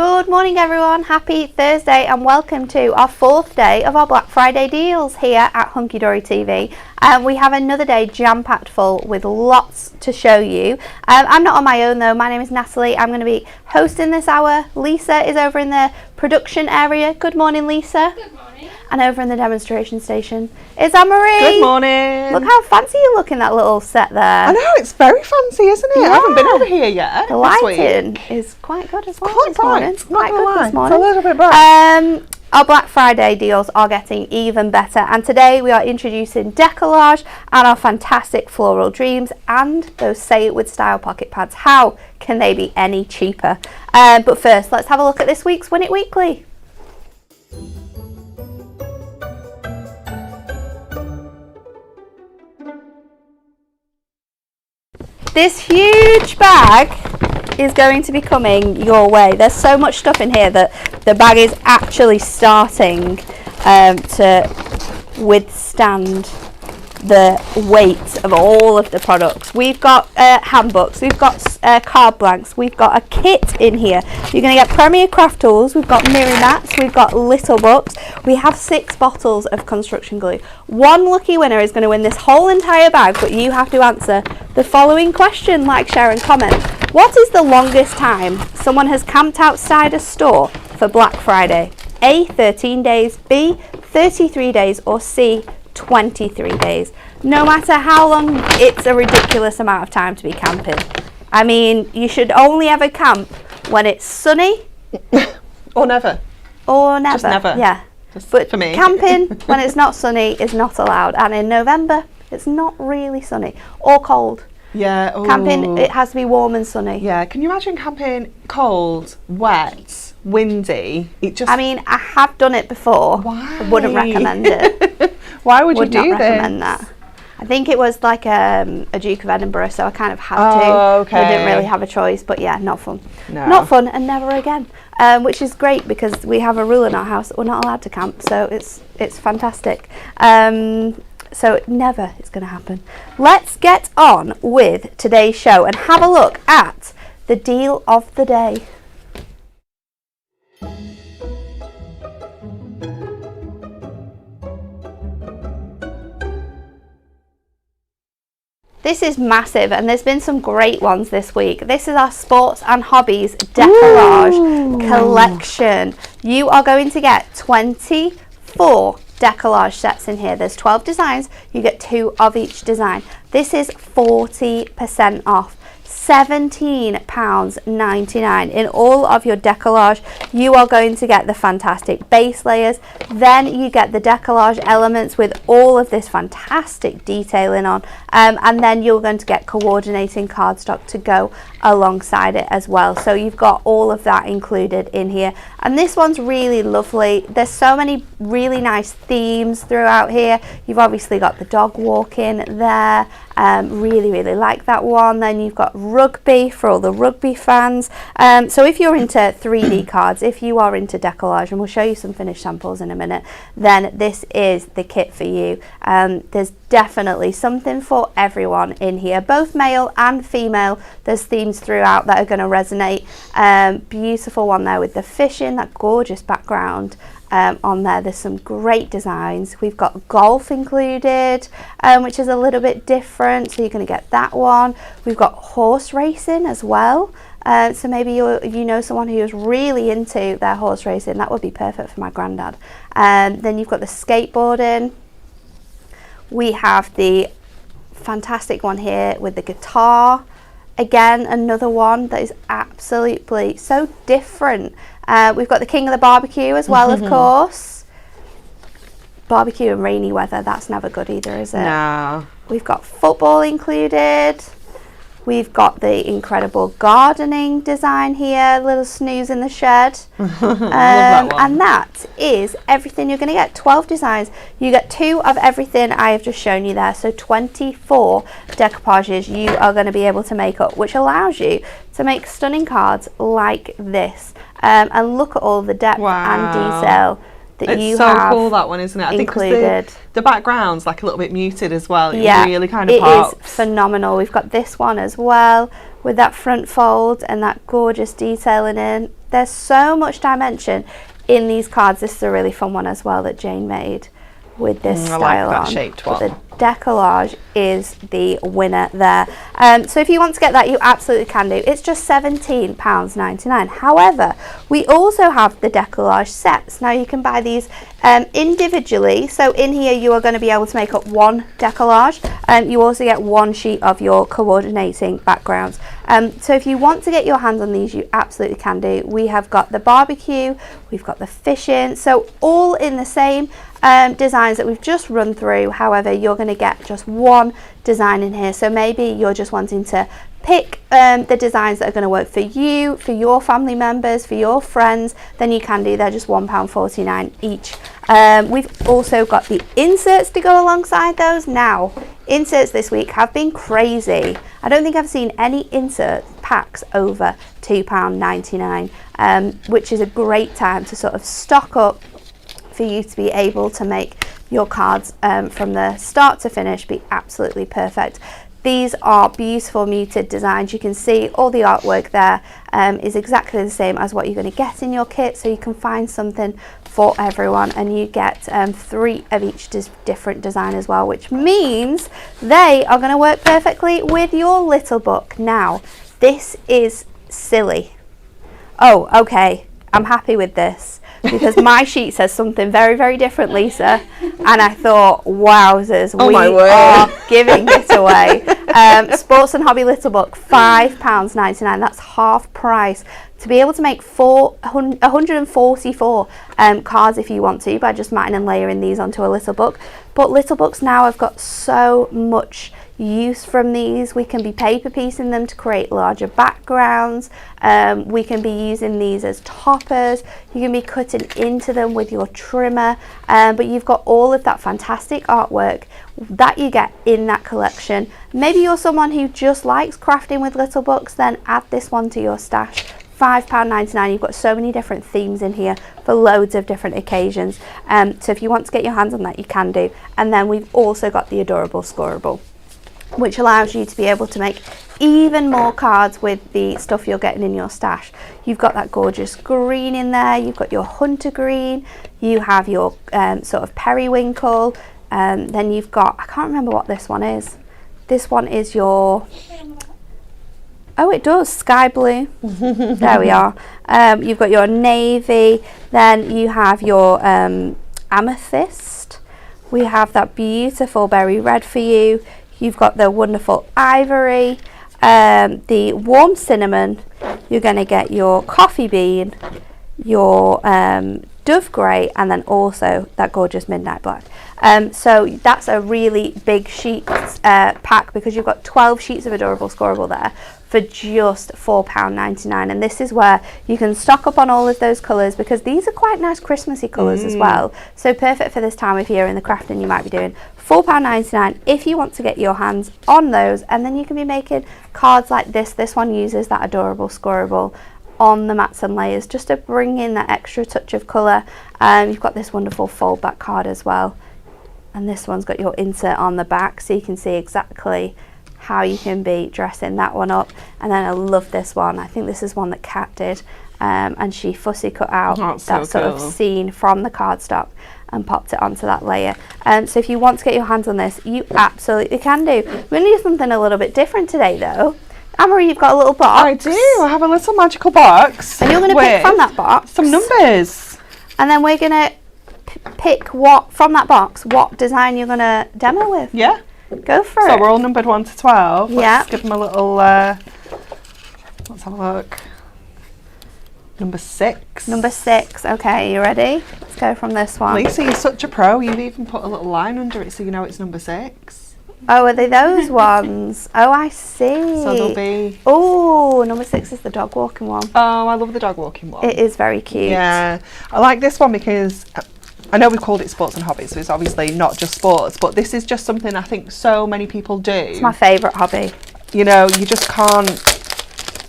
Good morning everyone, happy Thursday and welcome to our fourth day of our Black Friday deals here at Hunky Dory TV. We have another day jam-packed full with lots to show you. I'm not on my own though, my name is Natalie, I'm going to be hosting this hour. Lisa is over in the production area. Good morning Lisa. Good morning. And over in the demonstration station is Anne-Marie. Good morning. Look how fancy you look in that little set there. I know, it's very fancy, isn't it? Yeah. I haven't been over here yet. The lighting is quite good as well. Quite bright. This morning. It's a little bit bright. Our Black Friday deals are getting even better, and today we are introducing Decollage and our fantastic Floral Dreams and those Say It With Style pocket pads. How can they be any cheaper? But first, let's have a look at this week's Win It Weekly. This huge bag is going to be coming your way. There's so much stuff in here that the bag is actually starting to withstand the weight of all of the products. We've got handbooks, we've got card blanks, we've got a kit in here. You're going to get Premier Craft tools, we've got mirror mats, we've got little books, we have 6 bottles of construction glue. One lucky winner is going to win this whole entire bag, but you have to answer the following question, like, share and comment. What is the longest time someone has camped outside a store for Black Friday? A, 13 days, B, 33 days, or C, 23 days. No matter how long, it's a ridiculous amount of time to be camping. I mean, you should only ever camp when it's sunny. Or never. Or never. Just never. Yeah. Just but for me. Camping when it's not sunny is not allowed. And in November, it's not really sunny or cold. Yeah. Ooh. Camping, it has to be warm and sunny. Yeah. Can you imagine camping cold, wet, windy? It just. I mean, I have done it before. Why? I wouldn't recommend it. Why would you Would do not this? recommend that. I think it was like a Duke of Edinburgh, so I kind of had to. Oh, okay. I didn't really have a choice, but yeah, not fun. No. Not fun, and never again. Which is great because we have a rule in our house that we're not allowed to camp, so it's fantastic. So never is going to happen. Let's get on with today's show and have a look at the deal of the day. This is massive, and there's been some great ones this week. This is our Sports and Hobbies Decollage collection. You are going to get 24 decollage sets in here. There's 12 designs. You get 2 of each design. This is 40% off. £17.99 in all of your decollage. You are going to get the fantastic base layers, then you get the decollage elements with all of this fantastic detailing on, and then you're going to get coordinating cardstock to go alongside it as well. So you've got all of that included in here, and this one's really lovely. There's so many really nice themes throughout here. You've obviously got the dog walking there. Really like that one. Then you've got rugby for all the rugby fans. So if you're into 3D cards, if you are into decollage, and we'll show you some finished samples in a minute, then this is the kit for you. There's definitely something for everyone in here, both male and female. There's themes throughout that are going to resonate. Beautiful one there with the fishing, that gorgeous background. On there, there's some great designs. We've got golf included, which is a little bit different, so you're going to get that one. We've got horse racing as well, so maybe you know someone who is really into their horse racing. That would be perfect for my granddad. Then you've got the skateboarding. We have the fantastic one here with the guitar. Again, another one that is absolutely so different. We've got the King of the Barbecue as well, of course. Barbecue in rainy weather, that's never good either, is it? No. We've got football included. We've got the incredible gardening design here, little snooze in the shed. And that is everything you're going to get. 12 designs. You get 2 of everything I have just shown you there. So 24 decoupages you are going to be able to make up, which allows you to make stunning cards like this. And look at all the depth and detail. that you It's so have cool, that one, isn't it? I think 'cause included. the background's like a little bit muted as well. It Yeah, really kind of it pops. is phenomenal. We've got this one as well with that front fold and that gorgeous detailing in. There's so much dimension in these cards. This is a really fun one as well that Jane made with this style I like that on. shaped But one. the decollage is the winner there. So if you want to get that, you absolutely can do. It's just £17.99. However, we also have the decollage sets. Now you can buy these individually. So in here you are going to be able to make up one decollage. You also get one sheet of your coordinating backgrounds. So if you want to get your hands on these, you absolutely can do. We have got the barbecue, we've got the fishing, so all in the same designs that we've just run through. However, you're going to get just one design in here. So maybe you're just wanting to pick the designs that are going to work for you, for your family members, for your friends, then you can do. They're just £1.49 each. We've also got the inserts to go alongside those. Now, inserts this week have been crazy. I don't think I've seen any insert packs over £2.99, which is a great time to sort of stock up for you to be able to make your cards from the start to finish be absolutely perfect. These are beautiful muted designs. You can see all the artwork there is exactly the same as what you're going to get in your kit, so you can find something for everyone, and you get 3 of each different design as well, which means they are going to work perfectly with your little book. Now, this is silly. Oh, okay, I'm happy with this because my sheet says something very, very different, Lisa, and I thought, wowzers, we are giving it away. Sports and Hobby Little Book, £5.99, that's half price. To be able to make 144 cards if you want to, by just matting and layering these onto a little book. But little books now have got so much use from these. We can be paper piecing them to create larger backgrounds. We can be using these as toppers. You can be cutting into them with your trimmer, but you've got all of that fantastic artwork that you get in that collection. Maybe you're someone who just likes crafting with little books, then add this one to your stash. £5.99. You've got so many different themes in here for loads of different occasions. So if you want to get your hands on that, you can do. And then we've also got the Adorable Scoreable, which allows you to be able to make even more cards with the stuff you're getting in your stash. You've got that gorgeous green in there. You've got your hunter green. You have your sort of periwinkle. Then you've got, I can't remember what this one is. This one is your... Oh, it does, sky blue. There we are. You've got your navy, then you have your amethyst. We have that beautiful berry red for you. You've got the wonderful ivory, the warm cinnamon. You're going to get your coffee bean, your dove grey, and then also that gorgeous midnight black. So that's a really big sheet pack, because you've got 12 sheets of Adorable Scoreable there for just £4.99, and this is where you can stock up on all of those colours, because these are quite nice Christmassy colours as well, so perfect for this time of year in the crafting you might be doing. £4.99 if you want to get your hands on those, and then you can be making cards like this. This one uses that Adorable Scoreable on the mats and layers just to bring in that extra touch of colour. You've got this wonderful fold back card as well, and this one's got your insert on the back, so you can see exactly how you can be dressing that one up. And then I love this one. I think this is one that Kat did, and she fussy cut out that sort of scene from the cardstock and popped it onto that layer. So if you want to get your hands on this, you absolutely can do. We're going to do something a little bit different today though. Anne-Marie, you've got a little box. I do. I have a little magical box. And you're going to pick from that box some numbers. And then we're going to pick what from that box, what design you're going to demo with. Yeah. Go for it. So we're all numbered 1 to 12. Yeah. Let's give them a little, let's have a look. Number 6. Number 6. Okay, you ready? Let's go from this one. Lisa, you're such a pro. You've even put a little line under it so you know it's number 6. Oh, are they those ones? Oh, I see. So they'll be... Oh, number 6 is the dog walking one. Oh, I love the dog walking one. It is very cute. Yeah. I like this one because... I know we've called it Sports and Hobbies, so it's obviously not just sports, but this is just something I think so many people do. It's my favourite hobby. You know, you just can't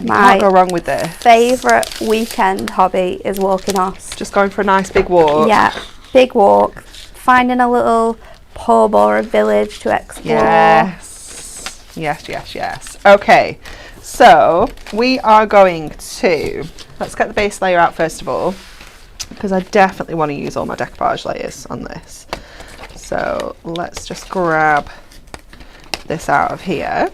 go wrong with this. Favourite weekend hobby is walking off. Just going for a nice big walk. Yeah. big walk, finding a little pub or a village to explore. Yes. Okay, so we are going to, let's get the base layer out first of all, because I definitely want to use all my decoupage layers on this. So let's just grab this out of here.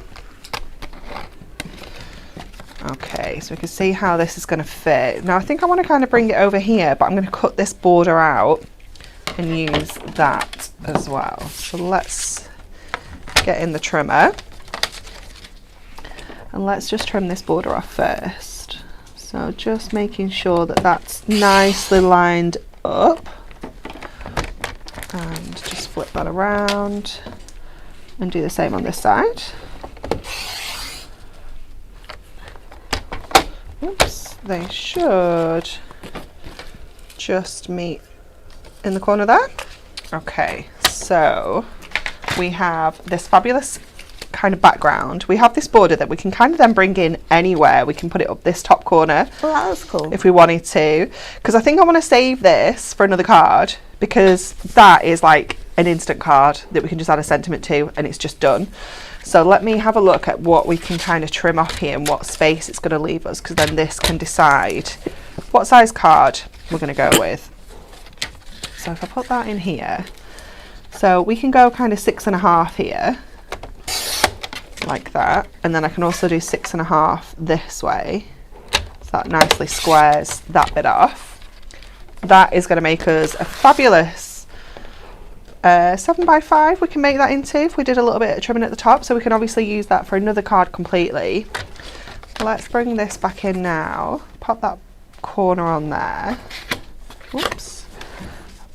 Okay, so we can see how this is going to fit. Now I think I want to kind of bring it over here, but I'm going to cut this border out and use that as well. So let's get in the trimmer and let's just trim this border off first. So just making sure that that's nicely lined up, and just flip that around and do the same on this side. Oops, they should just meet in the corner there. Okay, so we have this fabulous kind of background. We have this border that we can kind of then bring in anywhere. We can put it up this top corner. Oh, that was cool. If we wanted to, because I think I want to save this for another card, because that is like an instant card that we can just add a sentiment to and it's just done. So let me have a look at what we can kind of trim off here and what space it's going to leave us, because then this can decide what size card we're going to go with. So if I put that in here, so we can go kind of 6.5 here, like that, and then I can also do 6.5 this way, so that nicely squares that bit off. That is going to make us a fabulous 7x5. We can make that into if we did a little bit of trimming at the top, so we can obviously use that for another card completely. Let's bring this back in now, pop that corner on there. Oops.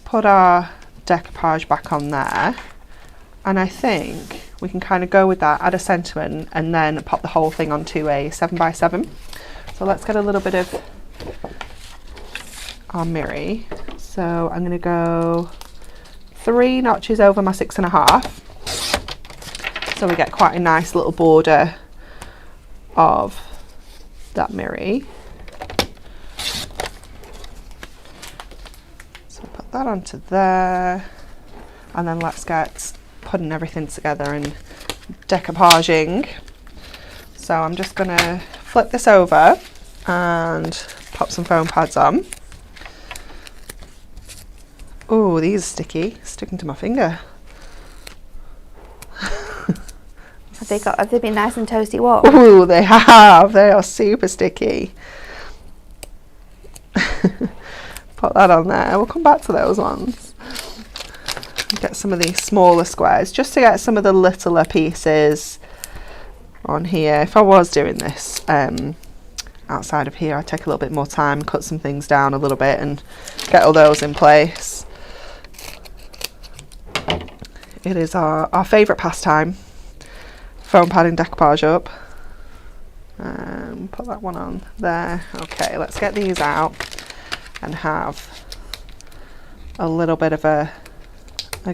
Put our decoupage back on there, and I think we can kind of go with that, add a sentiment, and then pop the whole thing onto a 7x7. So let's get a little bit of our mirror. So I'm going to go 3 notches over my 6.5, so we get quite a nice little border of that mirror. So put that onto there, and then let's get putting everything together and decoupaging. So I'm just going to flip this over and pop some foam pads on. Oh, these are sticky, sticking to my finger. Have they been nice and toasty warm? Oh, they have. They are super sticky. Put that on there. We'll come back to those ones. Get some of these smaller squares just to get some of the littler pieces on here. If I was doing this outside of here, I'd take a little bit more time, cut some things down a little bit and get all those in place. It is our favourite pastime, foam padding decoupage up. Put that one on there. Okay, let's get these out and have a little bit of a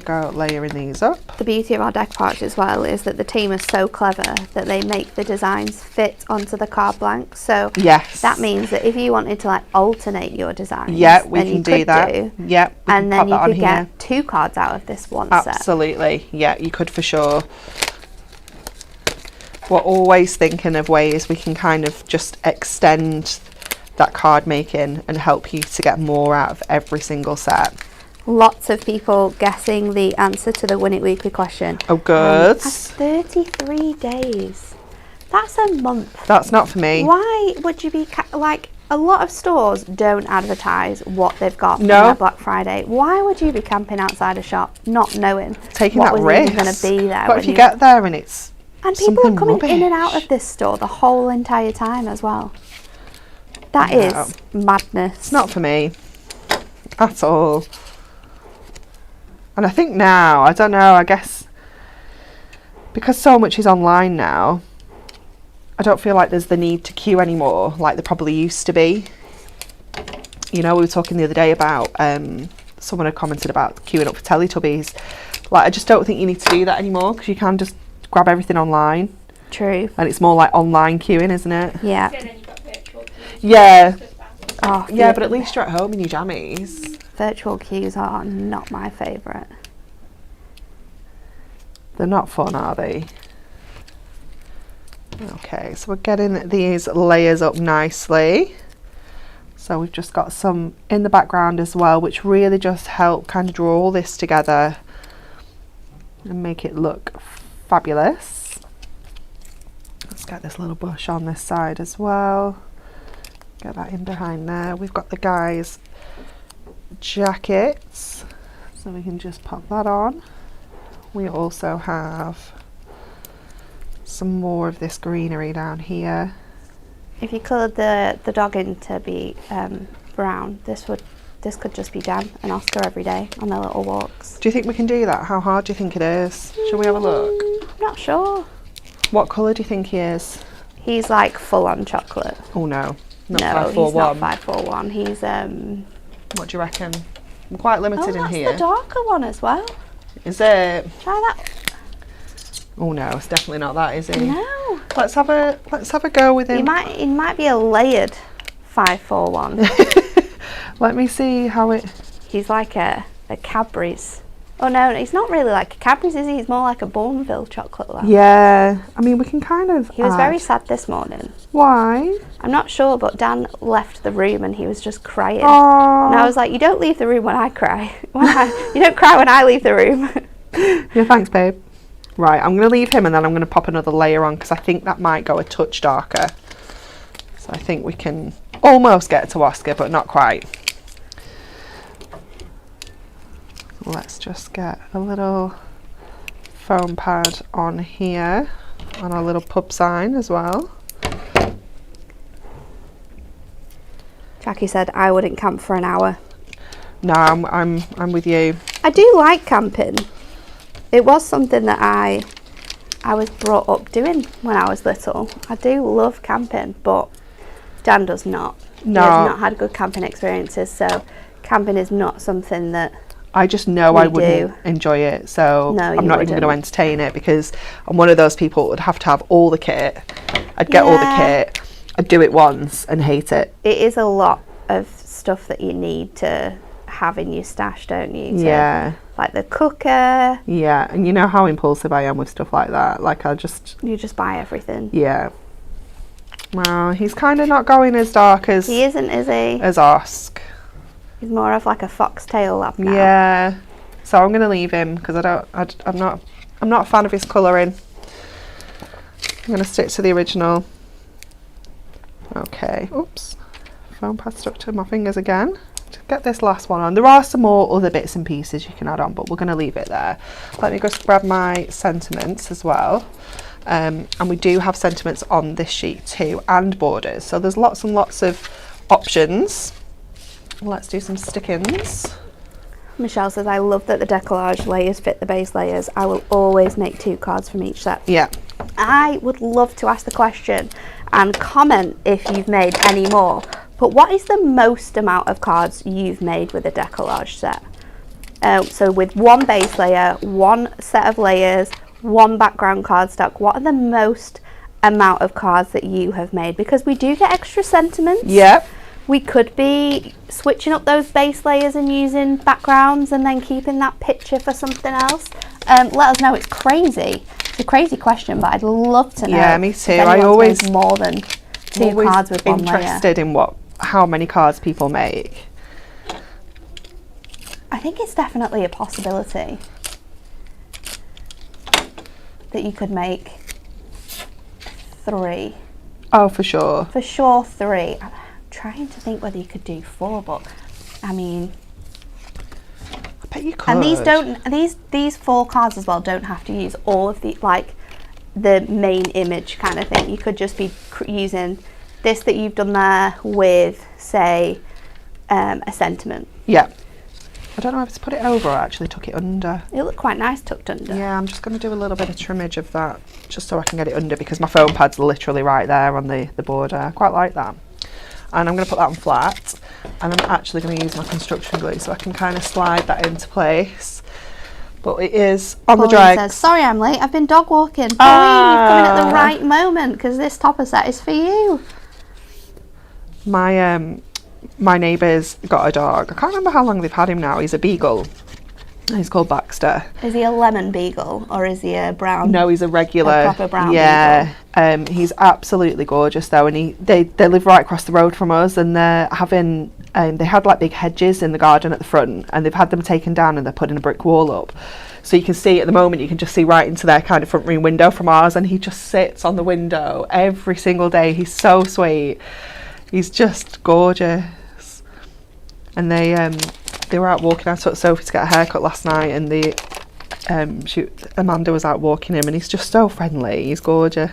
go at layering these up. The beauty of our decoupage as well is that the team is so clever that they make the designs fit onto the card blank. So yes, that means that if you wanted to like alternate your designs, yeah, we can do that. Yeah, and then you could get 2 cards out of this one set. Absolutely, yeah, you could for sure. We're always thinking of ways we can kind of just extend that card making and help you to get more out of every single set. Lots of people guessing the answer to the Win It Weekly question. Oh, good. That's 33 days. That's a month. That's not for me. Why would you be like, a lot of stores don't advertise what they've got for their Black Friday. Why would you be camping outside a shop not knowing taking what that was risk even going to be there? But if you get there and it's and people are coming rubbish in and out of this store the whole entire time as well. That is madness. It's not for me at all. And I think now, I don't know, I guess because so much is online now, I don't feel like there's the need to queue anymore like there probably used to be. You know, we were talking the other day about, someone had commented about queuing up for Teletubbies. Like, I just don't think you need to do that anymore because you can just grab everything online. True. And it's more like online queuing, isn't it? Yeah. Yeah. Oh, yeah, but at least you're at home in your jammies. Virtual cues are not my favourite. They're not fun, are they? Okay, so we're getting these layers up nicely. So we've just got some in the background as well, which really just help kind of draw all this together and make it look fabulous. Let's get this little bush on this side as well. Get that in behind there. We've got the guys' jackets, so we can just pop that on. We also have some more of this greenery down here. If you coloured the dog in to be brown, this could just be Dan and Oscar every day on their little walks. Do you think we can do that? How hard do you think it is? Shall we have a look? I'm not sure. What colour do you think he is? He's like full on chocolate. Oh no, not no, 541. He's not 541. He's What do you reckon? We're quite limited in here. Oh, that's the darker one as well. Is it? Try that. Oh no, it's definitely not that, is he? No. Let's have a go with him. It might be a layered 541. Let me see how it. He's like a Cadbury's. Oh no, he's not really like a Cadbury's, is he? He's more like a Bourneville chocolate lamp. Yeah, I mean we can kind of. He was very sad this morning. Why? I'm not sure, but Dan left the room and he was just crying. Aww. And I was like, you don't leave the room when I cry. You don't cry when I leave the room. Yeah, thanks, babe. Right, I'm going to leave him and then I'm going to pop another layer on because I think that might go a touch darker. So I think we can almost get to Oscar, but not quite. Let's just get a little foam pad on here on our little pub sign as well. Jackie said I wouldn't camp for an hour. No, I'm with you. I do like camping. It was something that I was brought up doing when I was little. I do love camping, but Dan does not. No. He has not had good camping experiences, so camping is not something that I just know I wouldn't enjoy it, so no, I'm not even going to entertain it because I'm one of those people that would have to have all the kit. I'd get all the kit, I'd do it once and hate it. It is a lot of stuff that you need to have in your stash, don't you? Yeah. Like the cooker. Yeah, and you know how impulsive I am with stuff like that. Like You just buy everything. Yeah. Well, he's kind of not going as dark as... He isn't, is he? As Osk. He's more of like a foxtail lab now. Yeah. So I'm going to leave him because I'm not a fan of his colouring. I'm going to stick to the original. Okay. Oops. Foam pad stuck to my fingers again. To get this last one on. There are some more other bits and pieces you can add on, but we're going to leave it there. Let me just grab my sentiments as well. And we do have sentiments on this sheet too, and borders. So there's lots and lots of options. Let's do some stick-ins. Michelle says, I love that the decollage layers fit the base layers. I will always make 2 cards from each set. Yeah. I would love to ask the question and comment if you've made any more. But what is the most amount of cards you've made with a decollage set? So with 1 base layer, 1 set of layers, 1 background cardstock, what are the most amount of cards that you have made? Because we do get extra sentiments. Yep. We could be switching up those base layers and using backgrounds and then keeping that picture for something else. Let us know. It's crazy. It's a crazy question, but I'd love to know. Yeah, me too. I always made more than 2 cards with 1 layer. Interested in how many cards people make. I think it's definitely a possibility that you could make 3. Oh, for sure. For sure 3. I'm trying to think whether you could do 4, but I mean, I bet you could. and these 4 cards as well don't have to use all of the the main image kind of thing. You could just be using this that you've done there with, say, a sentiment. Yeah. I don't know if it's put it over or actually took it under. It looked quite nice tucked under. Yeah, I'm just going to do a little bit of trimmage of that just so I can get it under because my foam pad's literally right there on the border. I quite like that. And I'm going to put that on flat, and I'm actually going to use my construction glue so I can kind of slide that into place. But it is on Pauline the drag. Says, sorry I'm late, I've been dog walking. Pauline, you've come in at the right moment because this topper set is for you. My my neighbour's got a dog. I can't remember how long they've had him now. He's a beagle. He's called Baxter. Is he a lemon beagle or is he a brown? No, he's a regular. A proper brown beagle. He's absolutely gorgeous though, and they live right across the road from us, and they're having they had like big hedges in the garden at the front, and they've had them taken down, and they're putting a brick wall up. So you can see at the moment, you can just see right into their kind of front room window from ours, and he just sits on the window every single day. He's so sweet. He's just gorgeous. And they were out walking. I took Sophie to get a haircut last night, and Amanda was out walking him, and he's just so friendly. He's gorgeous.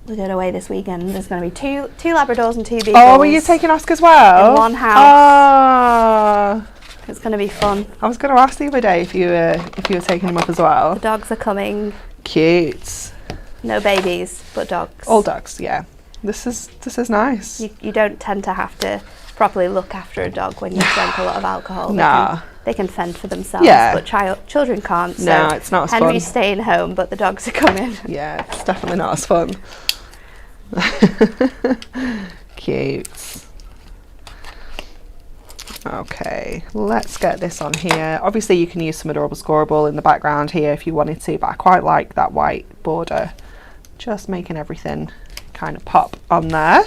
We're going away this weekend. There's going to be two Labradors and 2 beagles. Oh, are you taking Oscar as well? In one house. Ah. It's going to be fun. I was going to ask the other day if you were taking him up as well. The dogs are coming. Cute. No babies, but dogs. All dogs, yeah. This is nice. You don't tend to have to properly look after a dog when you drink a lot of alcohol. Nah. They can fend for themselves, yeah. But children can't. So no, it's not as fun. Henry's staying home, but the dogs are coming. Yeah, it's definitely not as fun. Cute. Okay, let's get this on here. Obviously you can use some adorable scoreable in the background here if you wanted to, but I quite like that white border, just making everything kind of pop on there.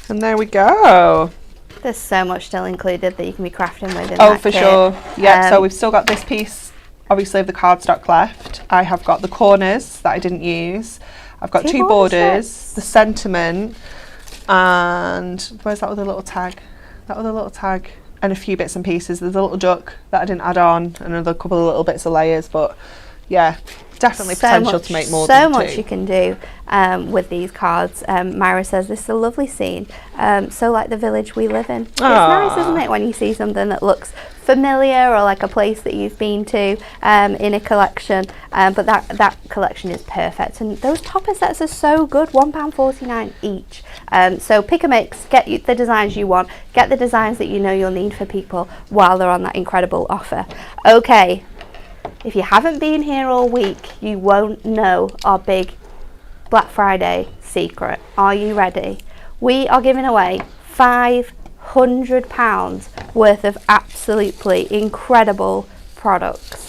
And there we go. There's so much still included that you can be crafting with in Oh, that for kit. sure. Yeah, so we've still got this piece obviously of the cardstock left. I have got the corners that I didn't use. I've got two borders, the sentiment, and where's that other little tag? That other little tag, and a few bits and pieces. There's a little duck that I didn't add on, and another couple of little bits of layers, but yeah, definitely potential to make more than two. So much you can do with these cards. Myra says this is a lovely scene, so like the village we live in. It's nice, isn't it, when you see something that looks familiar or like a place that you've been to in a collection, but that collection is perfect, and those topper sets are so good. £1.49 each. So pick a mix, get the designs you want, get the designs that you know you'll need for people while they're on that incredible offer. Okay, if you haven't been here all week, you won't know our big Black Friday secret. Are you ready? We are giving away £500 worth of absolutely incredible products.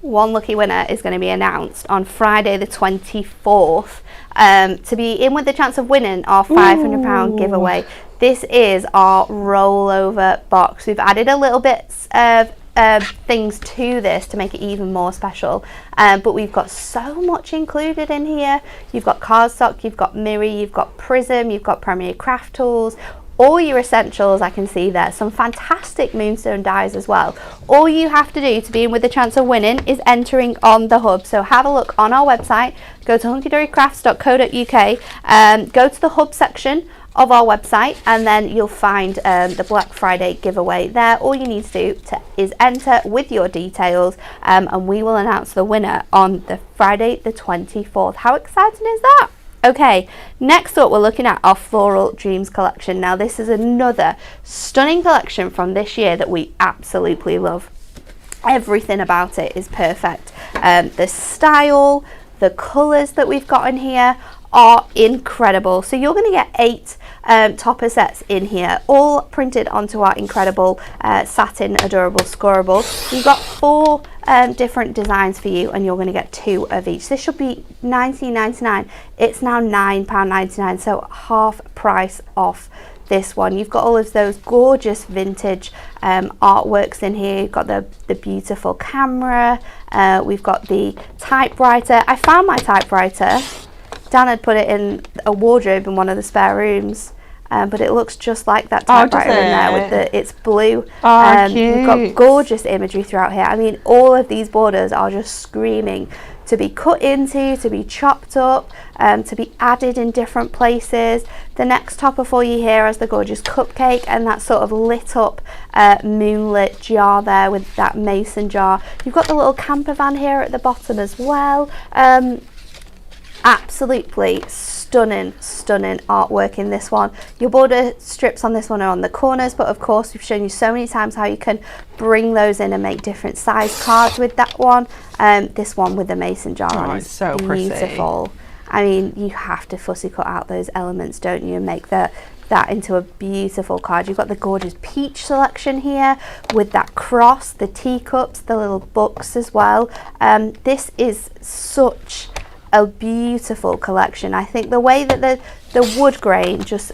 One lucky winner is going to be announced on Friday the 24th to be in with the chance of winning our £500 giveaway. This is our rollover box. We've added a little bits of things to this to make it even more special, but we've got so much included in here. You've got cardstock, you've got mirror, you've got prism, you've got Premier craft tools, all your essentials. I can see there some fantastic moonstone dies as well. All you have to do to be in with the chance of winning is entering on the hub. So have a look on our website, go to hunkydorycrafts.co.uk, go to the hub section of our website, and then you'll find the Black Friday giveaway there. All you need to do is enter with your details, and we will announce the winner on the Friday the 24th. How exciting is that? Okay, next up we're looking at our Floral Dreams collection. Now this is another stunning collection from this year that we absolutely love. Everything about it is perfect. The style, the colours that we've got in here are incredible. So you're going to get 8 topper sets in here, all printed onto our incredible satin adorable scoreable. You've got 4 different designs for you, and you're going to get 2 of each. This should be $19.99. It's now £9.99, so half price off this one. You've got all of those gorgeous vintage artworks in here. You've got the beautiful camera. We've got the typewriter. I found my typewriter. Dan had put it in a wardrobe in one of the spare rooms, but it looks just like that typewriter in there with it's blue. Cute. We've got gorgeous imagery throughout here. I mean, all of these borders are just screaming to be cut into, to be chopped up, to be added in different places. The next topper for you here is the gorgeous cupcake and that sort of lit up moonlit jar there with that mason jar. You've got the little camper van here at the bottom as well. Absolutely stunning stunning artwork in this one. Your border strips on this one are on the corners, but of course we've shown you so many times how you can bring those in and make different size cards with that one. This one with the mason jar on is so beautiful. Pretty. I mean, you have to fussy cut out those elements, don't you, and make that into a beautiful card. You've got the gorgeous peach selection here with that cross, the teacups, the little books as well. This is such a beautiful collection. I think the way that the wood grain just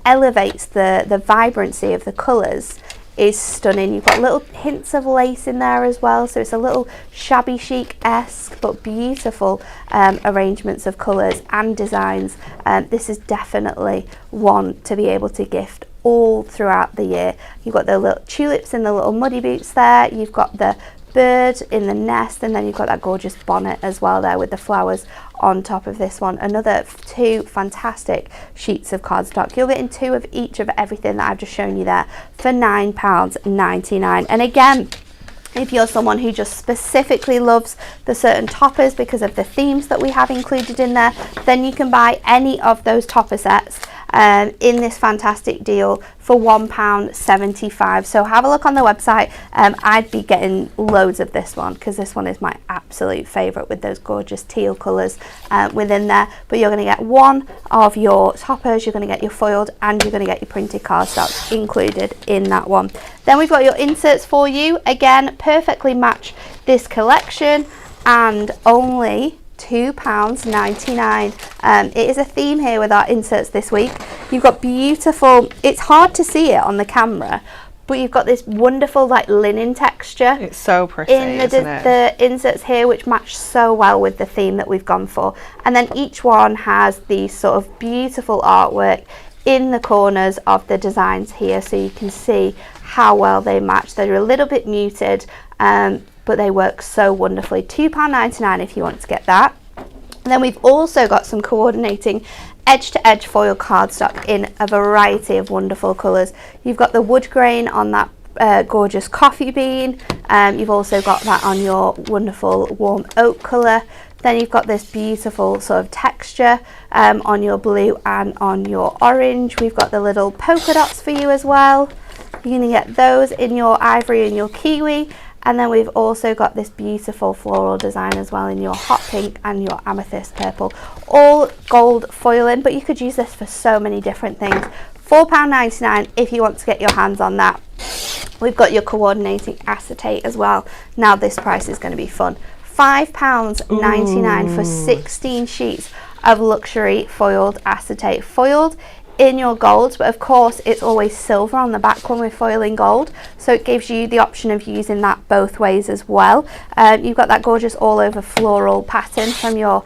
elevates the vibrancy of the colours is stunning. You've got little hints of lace in there as well, so it's a little shabby chic-esque but beautiful arrangements of colours and designs. This is definitely one to be able to gift all throughout the year. You've got the little tulips in the little muddy boots there, you've got the bird in the nest, and then you've got that gorgeous bonnet as well there with the flowers on top of this one. Another 2 fantastic sheets of cardstock. You're getting 2 of each of everything that I've just shown you there for £9.99. And again, if you're someone who just specifically loves the certain toppers because of the themes that we have included in there, then you can buy any of those topper sets in this fantastic deal for £1.75. So have a look on the website. I'd be getting loads of this one because this one is my absolute favourite with those gorgeous teal colours within there. But you're going to get one of your toppers, you're going to get your foiled, and you're going to get your printed cardstock included in that one. Then we've got your inserts for you. Again, perfectly match this collection and only £2.99. It is a theme here with our inserts this week. You've got beautiful, it's hard to see it on the camera, but you've got this wonderful like linen texture. It's so pretty, isn't it? The inserts here, which match so well with the theme that we've gone for. And then each one has these sort of beautiful artwork in the corners of the designs here, so you can see how well they match. They're a little bit muted, but they work so wonderfully. £2.99 if you want to get that. And then we've also got some coordinating edge-to-edge foil cardstock in a variety of wonderful colours. You've got the wood grain on that gorgeous coffee bean. You've also got that on your wonderful warm oak colour. Then you've got this beautiful sort of texture on your blue and on your orange. We've got the little polka dots for you as well. You're going to get those in your ivory and your kiwi. And then we've also got this beautiful floral design as well in your hot pink and your amethyst purple. All gold foiling, but you could use this for so many different things. £4.99 if you want to get your hands on that. We've got your coordinating acetate as well. Now this price is going to be fun. £5.99 for 16 sheets of luxury foiled acetate. Foiled in your golds, but of course it's always silver on the back when we're foiling gold, so it gives you the option of using that both ways as well. You've got that gorgeous all over floral pattern from your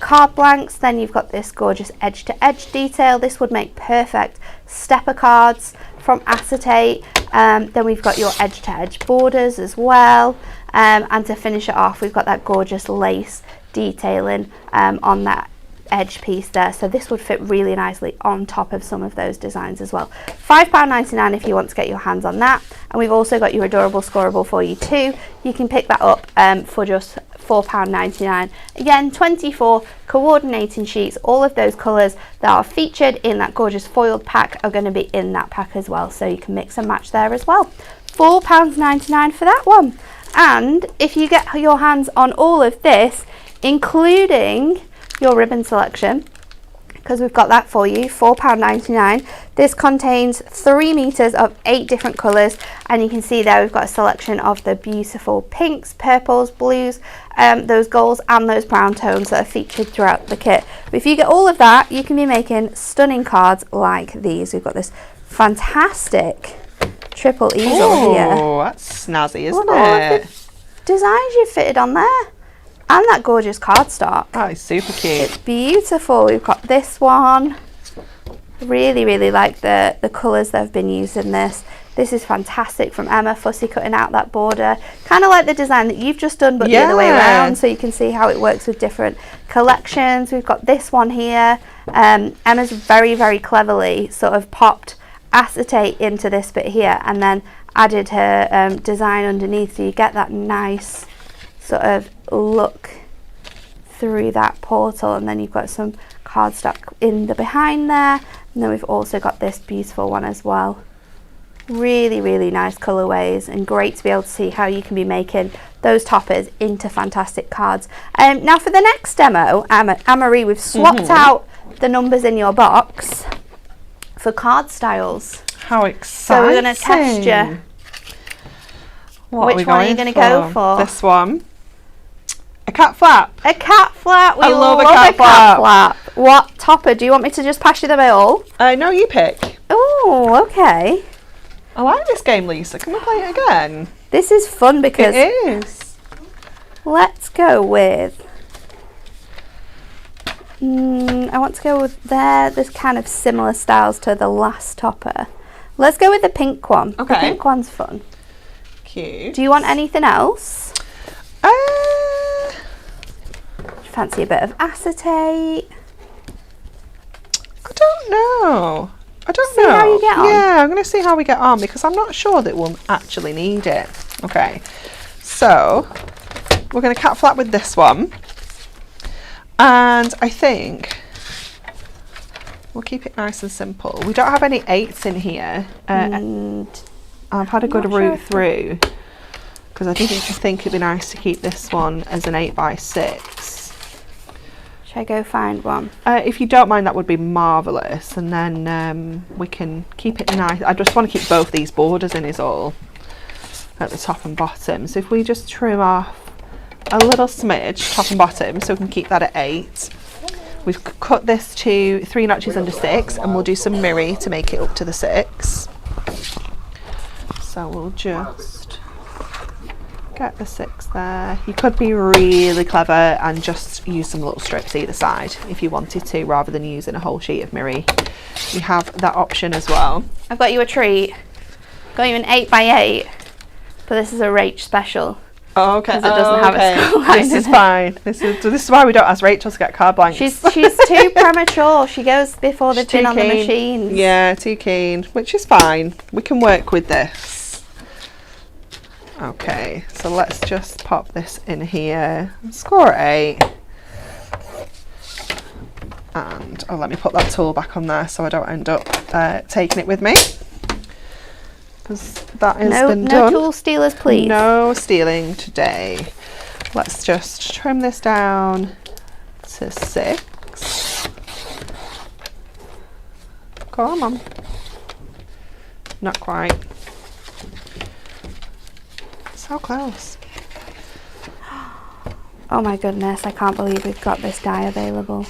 card blanks. Then you've got this gorgeous edge to edge detail. This would make perfect stepper cards from acetate. Then we've got your edge to edge borders as well, and to finish it off we've got that gorgeous lace detailing on that edge piece there, so this would fit really nicely on top of some of those designs as well. £5.99 if you want to get your hands on that. And we've also got your adorable scoreable for you too. You can pick that up for just £4.99. Again, 24 coordinating sheets. All of those colours that are featured in that gorgeous foiled pack are going to be in that pack as well, so you can mix and match there as well. £4.99 for that one. And if you get your hands on all of this, including your ribbon selection, because we've got that for you, £4.99. This contains 3 meters of 8 different colours, and you can see there we've got a selection of the beautiful pinks, purples, blues, those golds and those brown tones that are featured throughout the kit. But if you get all of that, you can be making stunning cards like these. We've got this fantastic triple easel here. Oh, that's snazzy, isn't it? The designs you've fitted on there. And that gorgeous cardstock. Oh, it's super cute. It's beautiful. We've got this one. Really like the colours that have been used in this. This is fantastic from Emma, fussy cutting out that border. Kind of like the design that you've just done, but the other way around, so you can see how it works with different collections. We've got this one here. Emma's very cleverly sort of popped acetate into this bit here and then added her design underneath, so you get that nice sort of look through that portal, and then you've got some cardstock in the behind there, and then we've also got this beautiful one as well. Really, really nice colorways, and great to be able to see how you can be making those toppers into fantastic cards. Now for the next demo, Anne-Marie, we've swapped out the numbers in your box for card styles. How exciting. So we're going to test you. Which one are you going to go for? This one. A cat flap. A cat flap. We I love a cat flap. flap. What topper? Do you want me to just pass you them all? No, you pick. Oh, okay. I like this game, Lisa. Can we play it again? This is fun because... It is. Let's go with... I want to go with there's kind of similar styles to the last topper. Let's go with the pink one. Okay. The pink one's fun. Cute. Do you want anything else? Fancy a bit of acetate? I don't know. See how you get on. Yeah, I'm going to see how we get on because I'm not sure that we'll actually need it. Okay, so we're going to cat flap with this one, and I think we'll keep it nice and simple. We don't have any 8s in here, and I've had a good route through because I think it'd be nice to keep this one as an 8x6. Should I go find one? If you don't mind, that would be marvellous, and then we can keep it nice. I just want to keep both these borders in is all, at the top and bottom. So if we just trim off a little smidge top and bottom so we can keep that at 8. We've cut this to 3 notches under 6, and we'll do some mirror to make it up to the 6. So we'll just get the 6 there. You could be really clever and just use some little strips either side if you wanted to, rather than using a whole sheet of mirror. You have that option as well. I've got you a treat. Got you an 8x8, but this is a Rach special. Oh, okay. Because it doesn't have a school line. This is fine. This is why we don't ask Rachel to get card blanks. She's too premature. She goes before they've been on the machines. Yeah, too keen, which is fine. We can work with this. Okay, so let's just pop this in here. Score at 8. And let me put that tool back on there so I don't end up taking it with me. Because that has been done. No tool stealers, please. No stealing today. Let's just trim this down to 6. Come on. Not quite. So close. Oh my goodness, I can't believe we've got this die available.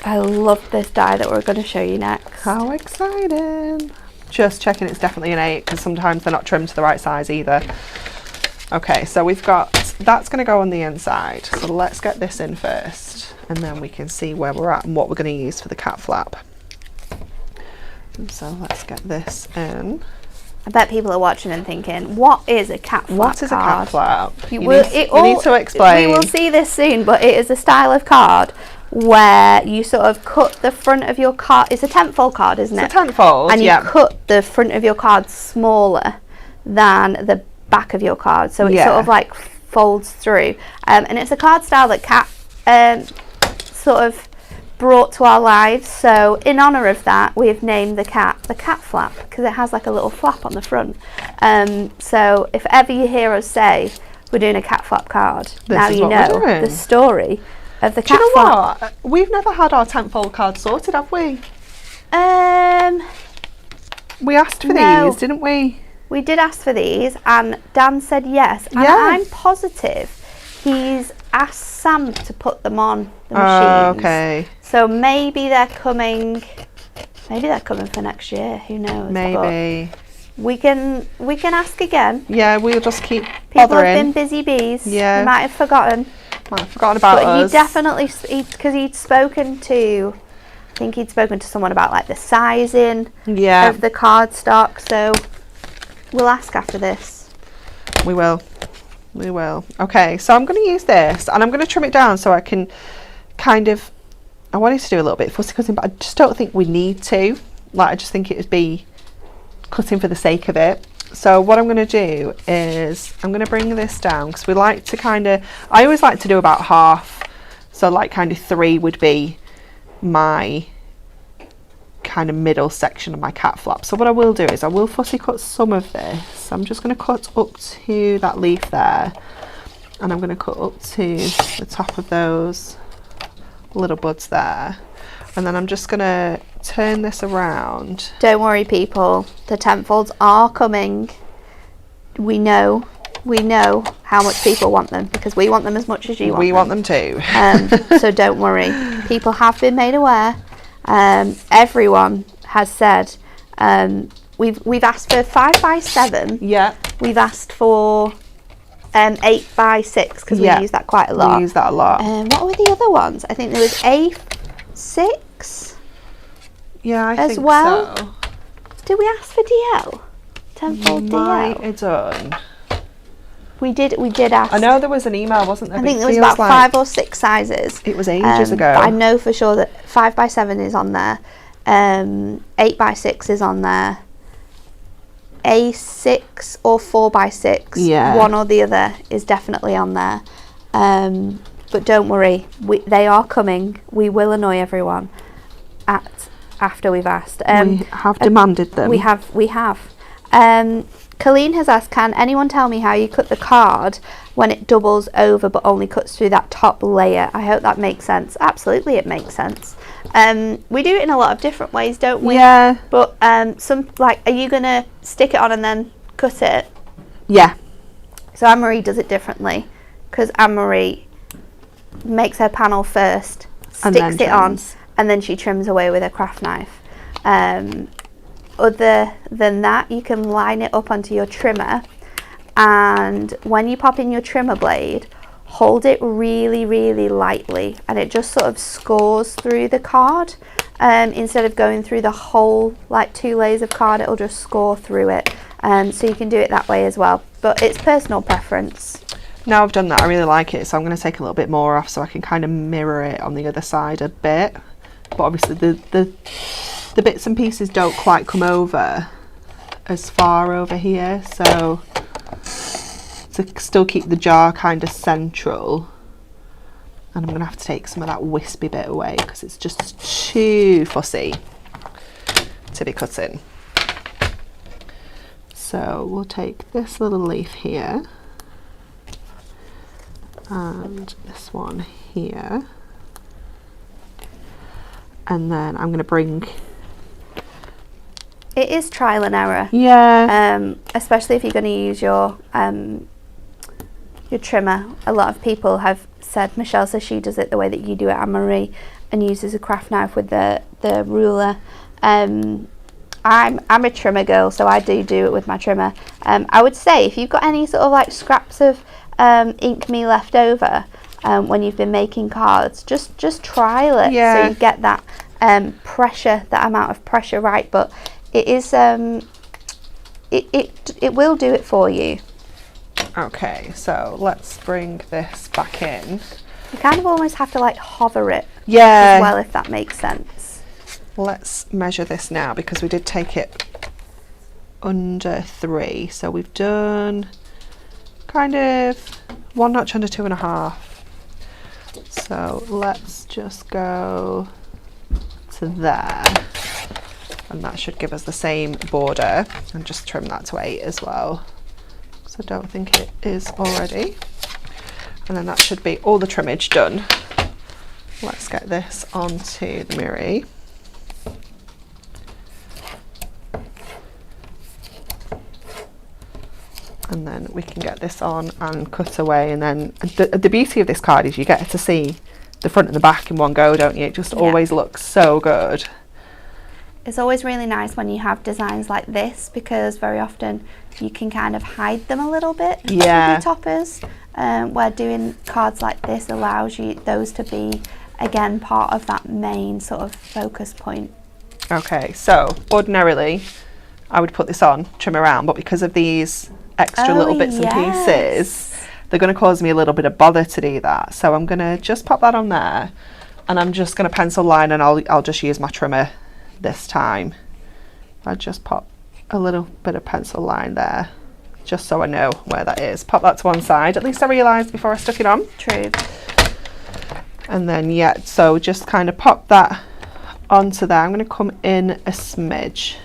I love this die that we're going to show you next. How exciting. Just checking it's definitely an 8 because sometimes they're not trimmed to the right size either. Okay, so we've got, that's going to go on the inside. So let's get this in first and then we can see where we're at and what we're going to use for the cat flap. And so let's get this in. I bet people are watching and thinking, what is a cat flap? What is a cat flap? You need to explain. We will see this soon, but it is a style of card where you sort of cut the front of your card. It's a tenfold card, isn't it? It's a tenfold, and you cut the front of your card smaller than the back of your card, so it sort of like folds through. And it's a card style that Cat sort of brought to our lives. So in honour of that, we have named the cat flap because it has like a little flap on the front. So if ever you hear us say we're doing a cat flap card, now you know the story of the cat flap. Do you know what? We've never had our tenfold card sorted, have we? We asked for these, didn't we? We did ask for these, and Dan said yes. And I'm positive he's asked Sam to put them on the machines. Okay. So maybe they're coming. Maybe they're coming for next year. Who knows? Maybe. But we can ask again. Yeah, we'll just keep People bothering. have been busy bees. Yeah. They might have forgotten. Might have forgotten about but us. He definitely, because he'd spoken to, I think he'd spoken to someone about like the sizing of the cardstock. So we'll ask after this. We will. We will. Okay, so I'm going to use this and I'm going to trim it down so I can kind of, I wanted to do a little bit of fussy cutting, but I just don't think we need to. Like, I just think it would be cutting for the sake of it. So what I'm going to do is I'm going to bring this down, because we like to I always like to do about half. So like kind of 3 would be my kind of middle section of my cat flap. So what I will do is I will fussy cut some of this. I'm just going to cut up to that leaf there, and I'm going to cut up to the top of those little buds there, and then I'm just going to turn this around. Don't worry, people, the tent folds are coming. We know how much people want them, because we want them as much as you want them. We want them too. So don't worry, people have been made aware. Everyone has said, we've asked for 5x7. Yeah. We've asked for 8x6, because we use that quite a lot. We use that a lot. What were the other ones? I think there was A6. Yeah, I as think well. so. Did we ask for DL? Tenfold Might DL. have done. We did ask. I know there was an email, wasn't there? I think there was about 5 or 6 sizes. It was ages ago. But I know for sure that 5x7 is on there. 8x6 is on there. A6 or 4x6. Yeah. One or the other is definitely on there. But don't worry, they are coming. We will annoy everyone after we've asked. We have demanded them. We have. Colleen has asked, can anyone tell me how you cut the card when it doubles over but only cuts through that top layer? I hope that makes sense. Absolutely, it makes sense. We do it in a lot of different ways, don't we? Yeah. But are you gonna stick it on and then cut it? Yeah. So Anne-Marie does it differently, because Anne-Marie makes her panel first, sticks it on, and then she trims away with a craft knife. Other than that, you can line it up onto your trimmer, and when you pop in your trimmer blade, hold it really, really lightly, and it just sort of scores through the card. Instead of going through the whole, like 2 layers of card, it'll just score through it. So you can do it that way as well, but it's personal preference. Now I've done that, I really like it, so I'm going to take a little bit more off so I can kind of mirror it on the other side a bit. But obviously the bits and pieces don't quite come over as far over here, so to still keep the jar kind of central, and I'm going to have to take some of that wispy bit away because it's just too fussy to be cutting. So we'll take this little leaf here and this one here, and then I'm going to bring... It is trial and error. Yeah. Especially if you're going to use your trimmer. A lot of people have said, Michelle says she does it the way that you do it, Anne-Marie, and uses a craft knife with the ruler. I'm a trimmer girl, so I do it with my trimmer. I would say if you've got any sort of like scraps of ink me left over when you've been making cards, just trial it, so you get that pressure, that amount of pressure right. But it is it will do it for you. Okay, so let's bring this back in. You kind of almost have to like hover it as well, if that makes sense. Let's measure this now, because we did take it under 3, so we've done kind of 1 notch under 2.5. So let's just go to there, and that should give us the same border, and just trim that to 8 as well, because I don't think it is already. And then that should be all the trimmage done. Let's get this onto the Miri. And then we can get this on and cut away, and then the beauty of this card is you get to see the front and the back in one go, don't you? It just always looks so good. It's always really nice when you have designs like this, because very often you can kind of hide them a little bit with your toppers, where doing cards like this allows you those to be, again, part of that main sort of focus point. Okay, so ordinarily I would put this on, trim around, but because of these extra little bits and pieces, they're going to cause me a little bit of bother to do that. So I'm going to just pop that on there, and I'm just going to pencil line, and I'll just use my trimmer this time. I just pop a little bit of pencil line there, just so I know where that is. Pop that to one side. At least I realised before I stuck it on. True. And then, yeah, so just kind of pop that onto there. I'm going to come in a smidge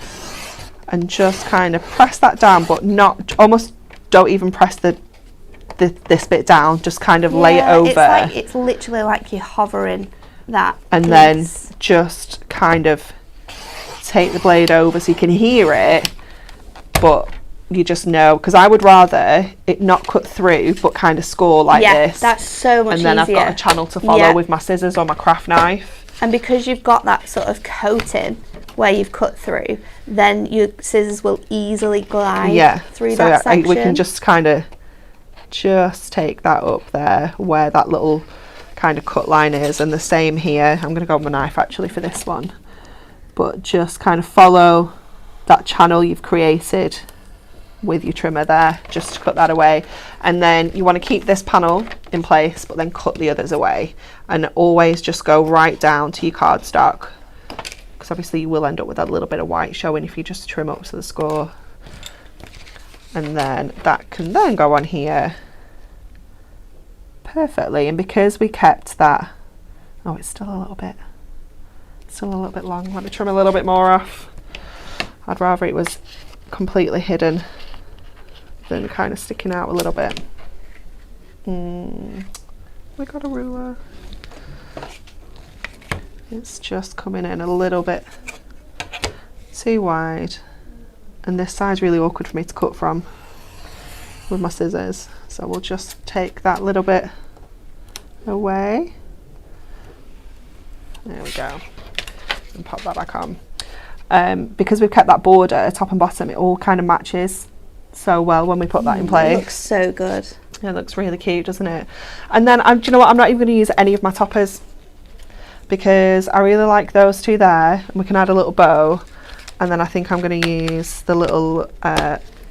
and just kind of press that down, but not, almost don't even press this bit down, just kind of lay it over. It's literally like you're hovering that and piece. Then just kind of take the blade over so you can hear it, but you just know, because I would rather it not cut through but kind of score like this. That's so much easier. And then I've got a channel to follow with my scissors or my craft knife. And because you've got that sort of coating where you've cut through, then your scissors will easily glide through that section. We can just kind of just take that up there where that little kind of cut line is, and the same here. I'm going to go with my knife actually for this one, but just kind of follow that channel you've created with your trimmer there, just to cut that away. And then you want to keep this panel in place but then cut the others away, and always just go right down to your cardstock, because obviously you will end up with a little bit of white showing if you just trim up to the score. And then that can then go on here perfectly. And because we kept that, oh, it's still a little bit long. Let me trim a little bit more off. I'd rather it was completely hidden than kind of sticking out a little bit. We got a ruler. It's just coming in a little bit too wide, and this side's really awkward for me to cut from with my scissors, so we'll just take that little bit away. There we go, and pop that back on. Because we've kept that border top and bottom, it all kind of matches so well when we put that in place. It looks so good. It looks really cute, doesn't it? And then do you know what, I'm not even going to use any of my toppers, because I really like those two there, and we can add a little bow. And then I think I'm going to use the little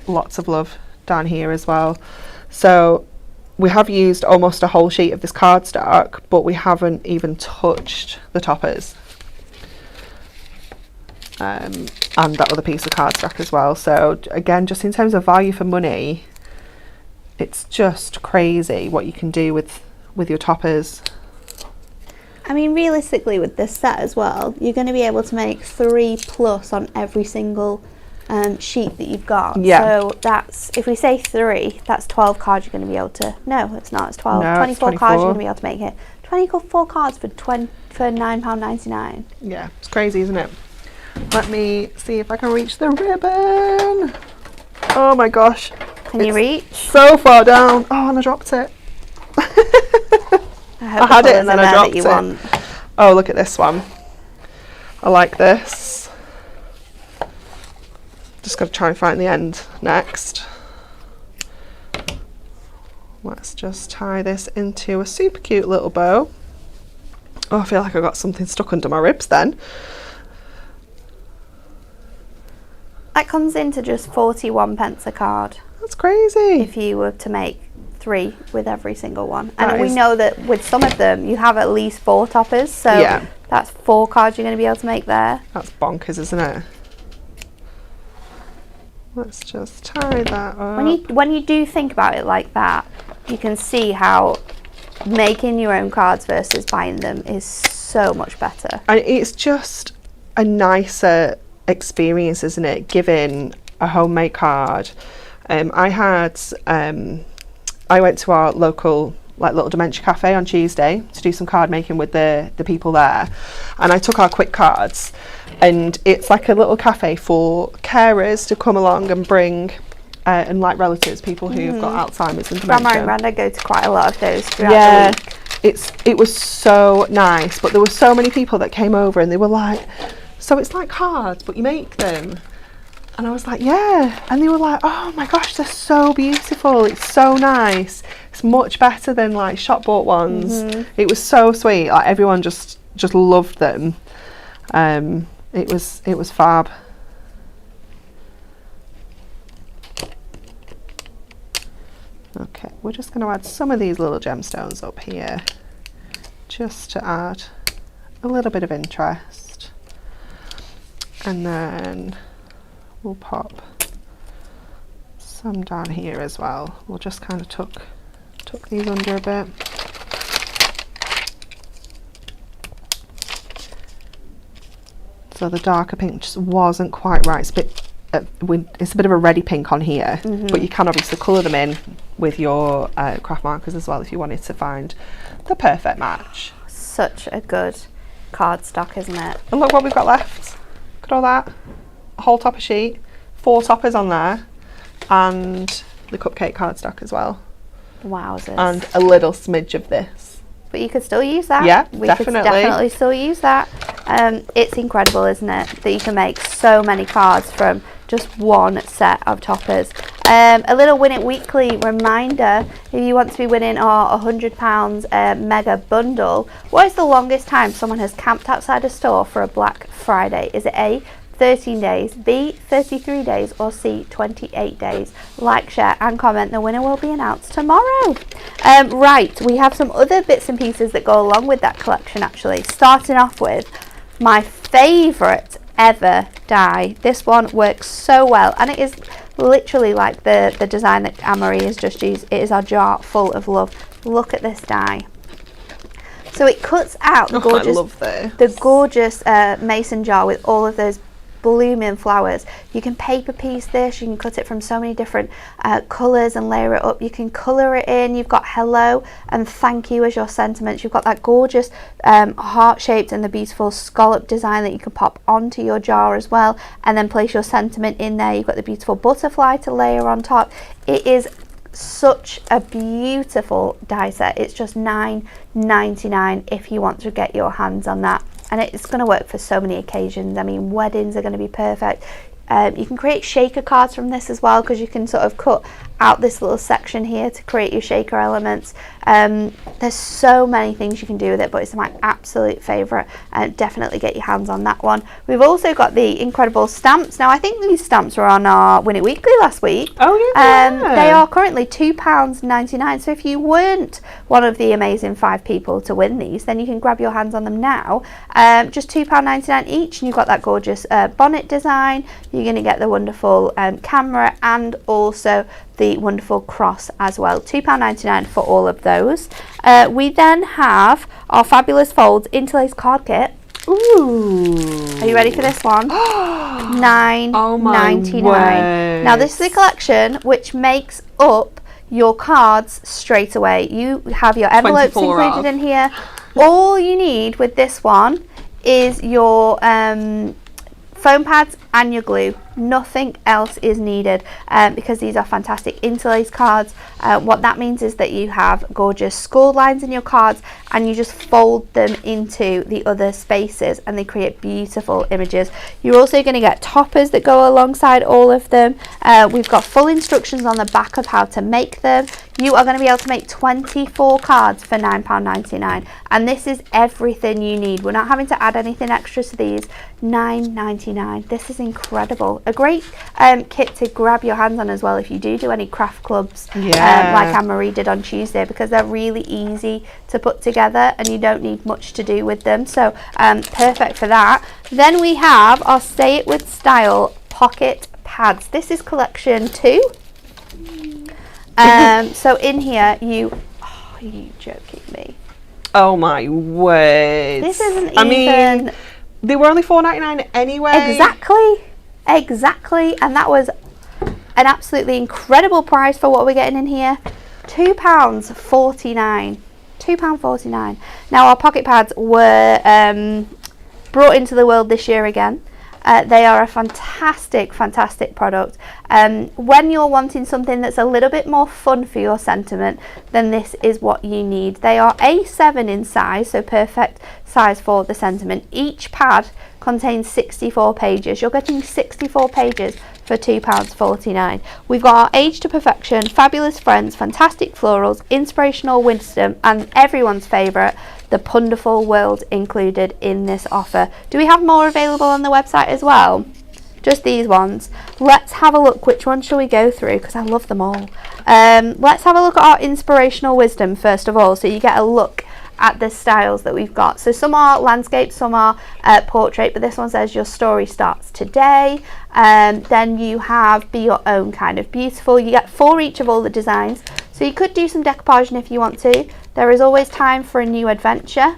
Lots of Love down here as well. So we have used almost a whole sheet of this cardstock, but we haven't even touched the toppers. And that other piece of cardstock as well. So again, just in terms of value for money, it's just crazy what you can do with your toppers. I mean, realistically with this set as well, you're going to be able to make 3+ on every single sheet that you've got. Yeah. So that's, if we say 3, that's 12 cards you're going to be able to, no it's not, it's 12. No, 24 cards you're going to be able to make here. 24 cards for £9.99. Yeah, it's crazy, isn't it? Let me see if I can reach the ribbon. Oh my gosh. Can you reach? So far down. Oh, and I dropped it. I had it and then I dropped it. Oh, look at this one. I like this. Just got to try and find the end next. Let's just tie this into a super cute little bow. Oh, I feel like I got something stuck under my ribs then. That comes into just 41p a card. That's crazy. If you were to make 3 with every single one. And we know that with some of them you have at least 4 toppers, so that's 4 cards you're going to be able to make there. That's bonkers, isn't it? Let's just tie that up. When you do think about it like that, you can see how making your own cards versus buying them is so much better. And it's just a nicer experience, isn't it, giving a homemade card. I went to our local little dementia cafe on Tuesday to do some card making with the people there, and I took our quick cards, and it's like a little cafe for carers to come along and bring and like relatives, people who've got Alzheimer's and dementia. Grandma and Granda go to quite a lot of those throughout the week. It was so nice, but there were so many people that came over and they were like, so it's like cards but you make them? And I was like, yeah. And they were like, oh my gosh, they're so beautiful, it's so nice, it's much better than like shop bought ones. It was so sweet, like everyone just loved them. It was fab. Okay, we're just going to add some of these little gemstones up here just to add a little bit of interest. And then we'll pop some down here as well. We'll just kind of tuck these under a bit. So the darker pink just wasn't quite right. It's a bit of a reddy pink on here, but you can obviously colour them in with your craft markers as well if you wanted to find the perfect match. Such a good cardstock, isn't it? And look what we've got left. Look at all that. A whole topper sheet, 4 toppers on there, and the cupcake cardstock as well. Wowzers. And a little smidge of this. But you could still use that. Yeah, we definitely. could definitely still use that. It's incredible, isn't it, that you can make so many cards from just one set of toppers. A little Win It Weekly reminder, if you want to be winning our £100 mega bundle, what is the longest time someone has camped outside a store for a Black Friday? Is it A, 13 days, B, 33 days, or C, 28 days? Like, share and comment. The winner will be announced tomorrow. Right, we have some other bits and pieces that go along with that collection actually. Starting off with my favourite ever die. This one works so well, and it is literally like the design that Anne-Marie has just used. It is our jar full of love. Look at this die. So it cuts out the gorgeous mason jar with all of those blooming flowers. You can paper piece this, you can cut it from so many different colours and layer it up. You can colour it in. You've got hello and thank you as your sentiments. You've got that gorgeous heart shaped and the beautiful scallop design that you can pop onto your jar as well, and then place your sentiment in there. You've got the beautiful butterfly to layer on top. It is such a beautiful die set. It's just $9.99 if you want to get your hands on that. And it's going to work for so many occasions. I mean, weddings are going to be perfect. You can create shaker cards from this as well, because you can sort of cut out this little section here to create your shaker elements. There's so many things you can do with it, but it's my absolute favourite. Definitely get your hands on that one. We've also got the incredible stamps. Now, I think these stamps were on our Win It Weekly last week. Oh, yeah. They are currently £2.99. So if you weren't one of the amazing 5 people to win these, then you can grab your hands on them now. Just £2.99 each, and you've got that gorgeous bonnet design. You're going to get the wonderful camera and also the wonderful cross as well. £2.99 for all of those. We then have our fabulous folds Interlace card kit. Ooh. Are you ready for this one? $9.99. Now this is a collection which makes up your cards straight away. You have your envelopes included in here. All you need with this one is your foam pads and your glue. Nothing else is needed because these are fantastic interlace cards. What that means is that you have gorgeous score lines in your cards, and you just fold them into the other spaces and they create beautiful images. You're also going to get toppers that go alongside all of them. We've got full instructions on the back of how to make them. You are going to be able to make 24 cards for £9.99, and this is everything you need. We're not having to add anything extra to these. $9.99. This is incredible. A great kit to grab your hands on as well if you do any craft clubs, like Anne-Marie did on Tuesday, because they're really easy to put together and you don't need much to do with them. So perfect for that. Then we have our Say It With Style pocket pads. This is collection 2. So in here you joking me? Oh my word! This isn't I mean, they were only $4.99 anyway. Exactly, and that was an absolutely incredible price for what we're getting in here. £2.49. £2.49. Now our pocket pads were brought into the world this year again. They are a fantastic product. When you're wanting something that's a little bit more fun for your sentiment, then this is what you need. They are A7 in size, so perfect size for the sentiment. Each pad contains 64 pages. You're getting 64 pages for £2.49. We've got our Age to Perfection, Fabulous Friends, Fantastic Florals, Inspirational Wisdom, and everyone's favourite, the Punderful World, included in this offer. Do we have more available on the website as well? Just these ones. Let's have a look. Which one shall we go through? Because I love them all. Let's have a look at our Inspirational Wisdom first of all, so you get a look at the styles that we've got. So some are landscape, some are portrait, but this one says your story starts today. Then you have be your own kind of beautiful. You get 4 each of all the designs. So you could do some decoupaging if you want to. There is always time for a new adventure.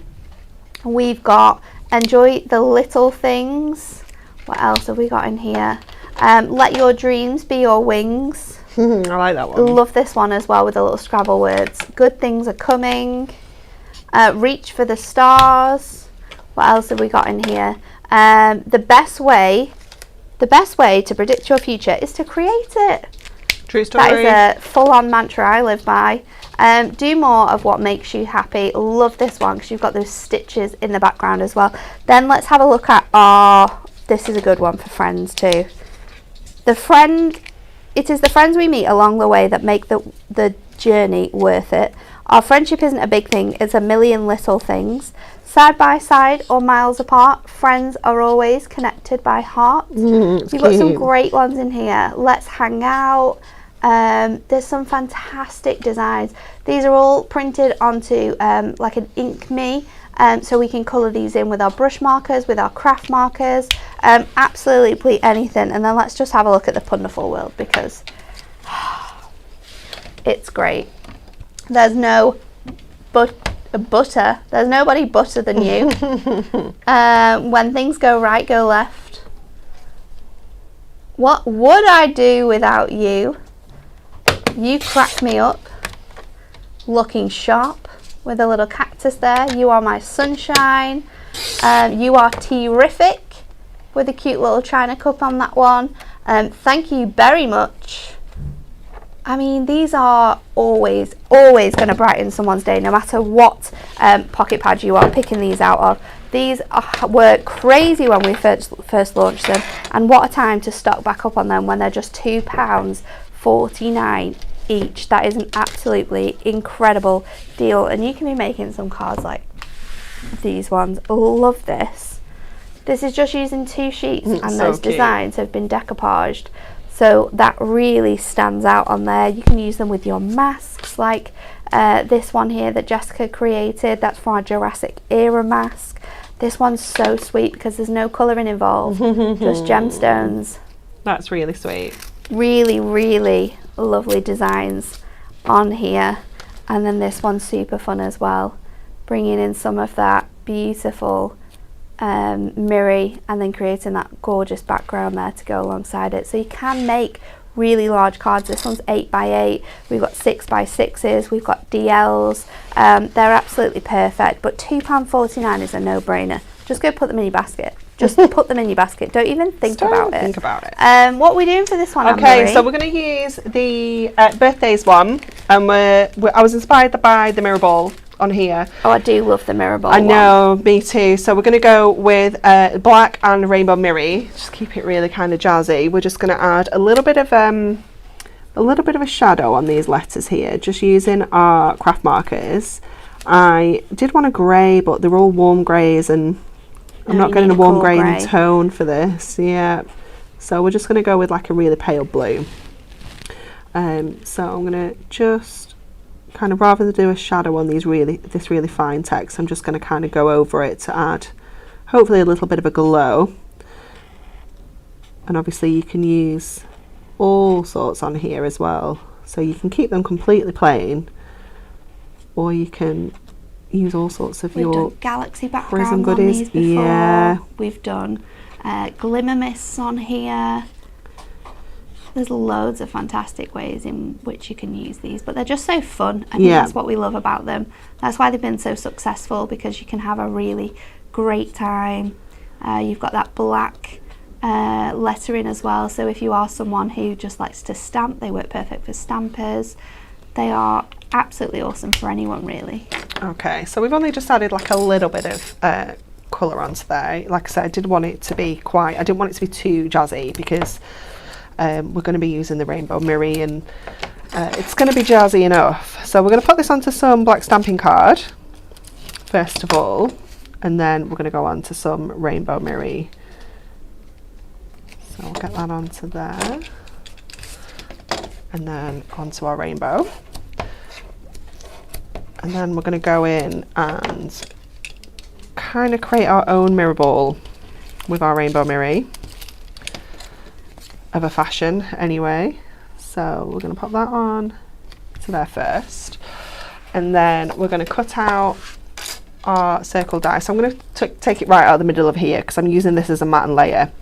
We've got enjoy the little things. What else have we got in here? Let your dreams be your wings. I like that one. Love this one as well with the little Scrabble words. Good things are coming. Reach for the stars. What else have we got in here? The best way to predict your future is to create it. True story. That is a full-on mantra I live by. Do more of what makes you happy. Love this one because you've got those stitches in the background as well. Then let's have a look at this is a good one for friends too. It is the friends we meet along the way that make the journey worth it. Our friendship isn't a big thing, it's a million little things. Side by side or miles apart, friends are always connected by heart. You've got some great ones in here. Let's hang out. There's some fantastic designs. These are all printed onto like an ink me, so we can colour these in with our brush markers, with our craft markers, absolutely anything. And then let's just have a look at the Wonderful World because it's great. There's no butter. There's nobody butter than you. When things go right, go left. What would I do without you? You crack me up. Looking sharp with a little cactus there. You are my sunshine. You are terrific with a cute little china cup on that one. Thank you very much. I mean, these are always going to brighten someone's day, no matter what pocket pad you are picking these out of. These were crazy when we first launched them, and what a time to stock back up on them when they're just £2.49 each. That is an absolutely incredible deal, and you can be making some cards like these ones. Love this. This is just using 2 sheets, and so those cute. designs have been decoupaged. So that really stands out on there. You can use them with your masks, like this one here that Jessica created. That's for our Jurassic era mask. This one's so sweet because there's no colouring involved, just gemstones. That's really sweet. Really, really lovely designs on here. And then this one's super fun as well, bringing in some of that beautiful mirror and then creating that gorgeous background there to go alongside it. So you can make really large cards. This one's 8x8. We've got 6x6s. We've got DLs. They're absolutely perfect, but £2.49 is a no-brainer. Just go put them in your basket. Just put them in your basket. Don't even think about it. What are we doing for this one, Okay, Anne-Marie? so we're going to use the birthdays one, and I was inspired by the mirror ball on here. Oh, I do love the mirror ball. I know, me too. So we're going to go with black and rainbow mirror. Just keep it really kind of jazzy. We're just going to add a little bit of a shadow on these letters here, just using our craft markers. I did want a grey, but they're all warm greys, and I'm not getting a warm grey tone for this. Yeah, so we're just going to go with like a really pale blue. So I'm going to just kind of, rather than do a shadow on this really fine text, I'm just going to kind of go over it to add hopefully a little bit of a glow. And obviously you can use all sorts on here as well, so you can keep them completely plain, or you can use all sorts of your galaxy backgrounds prism goodies. On these before. Yeah, we've done glimmer mists on here. There's loads of fantastic ways in which you can use these, but they're just so fun. I think that's what we love about them. That's why they've been so successful, because you can have a really great time. You've got that black lettering as well, so if you are someone who just likes to stamp, they work perfect for stampers. They are absolutely awesome for anyone, really. Okay, so we've only just added like a little bit of colour onto there. Like I said, I didn't want it to be too jazzy, because we're going to be using the rainbow mirror, and it's going to be jazzy enough. So we're going to put this onto some black stamping card first of all, and then we're going to go on to some rainbow mirror. So we'll get that onto there, and then onto our rainbow. And then we're going to go in and kind of create our own mirror ball with our Rainbow Mirror of a fashion anyway. So we're going to pop that on to there first, and then we're going to cut out our circle die. So I'm going to take it right out of the middle of here because I'm using this as a mat and layer.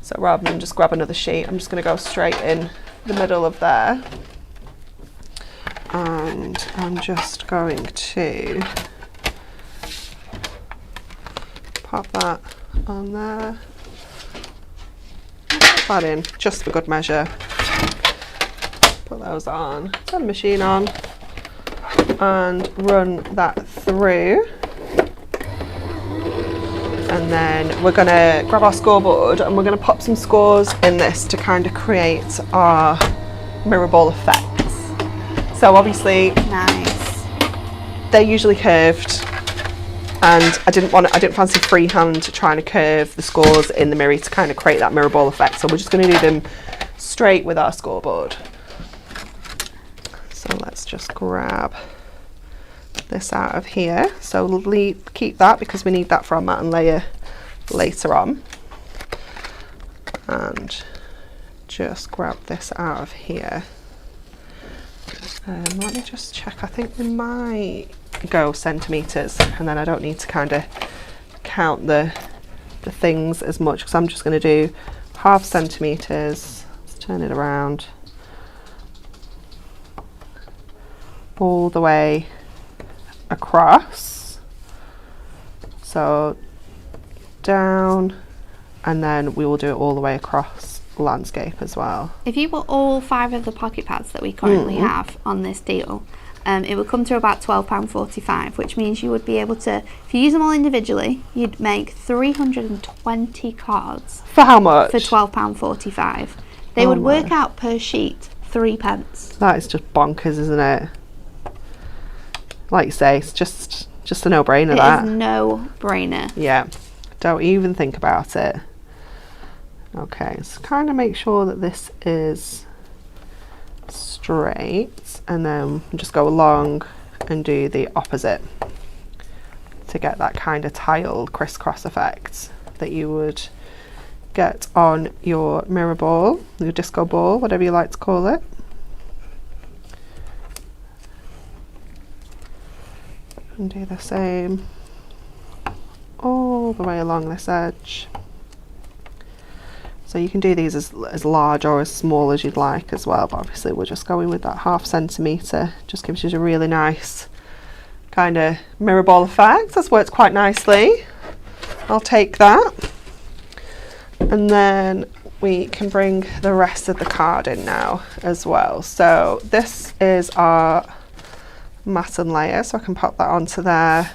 So rather than just grab another sheet, I'm just going to go straight in the middle of there, and I'm just going to pop that on there, put that in just for good measure, put those on, turn the machine on and run that through. And then we're going to grab our scoreboard and we're going to pop some scores in this to kind of create our mirror ball effects. So obviously Nice. they're usually curved, and I didn't fancy freehand trying to curve the scores in the mirror to kind of create that mirror ball effect. So we're just going to do them straight with our scoreboard. So let's just grab this out of here. So keep that because we need that for our mat and layer later on. And just grab this out of here. Let me just check. I think we might go centimetres, and then I don't need to kind of count the things as much because I'm just going to do 0.5 centimetres. Let's turn it around all the way across, so down, and then we will do it all the way across landscape as well. If you put all 5 of the pocket pads that we currently have on this deal, it would come to about £12.45, which means you would be able to, if you use them all individually, you'd make 320 cards. For how much? For £12.45. They would work out per sheet 3p. That is just bonkers, isn't it? Like you say, it's just a no-brainer. That is no-brainer. Yeah, don't even think about it. Okay, so kind of make sure that this is straight, and then just go along and do the opposite to get that kind of tiled crisscross effect that you would get on your mirror ball, your disco ball, whatever you like to call it. And do the same all the way along this edge. So you can do these as large or as small as you'd like as well, but obviously we're just going with that 0.5 centimetre. Just gives you a really nice kind of mirror ball effect. That's worked quite nicely. I'll take that. And then we can bring the rest of the card in now as well. So this is our mat and layer, so I can pop that onto there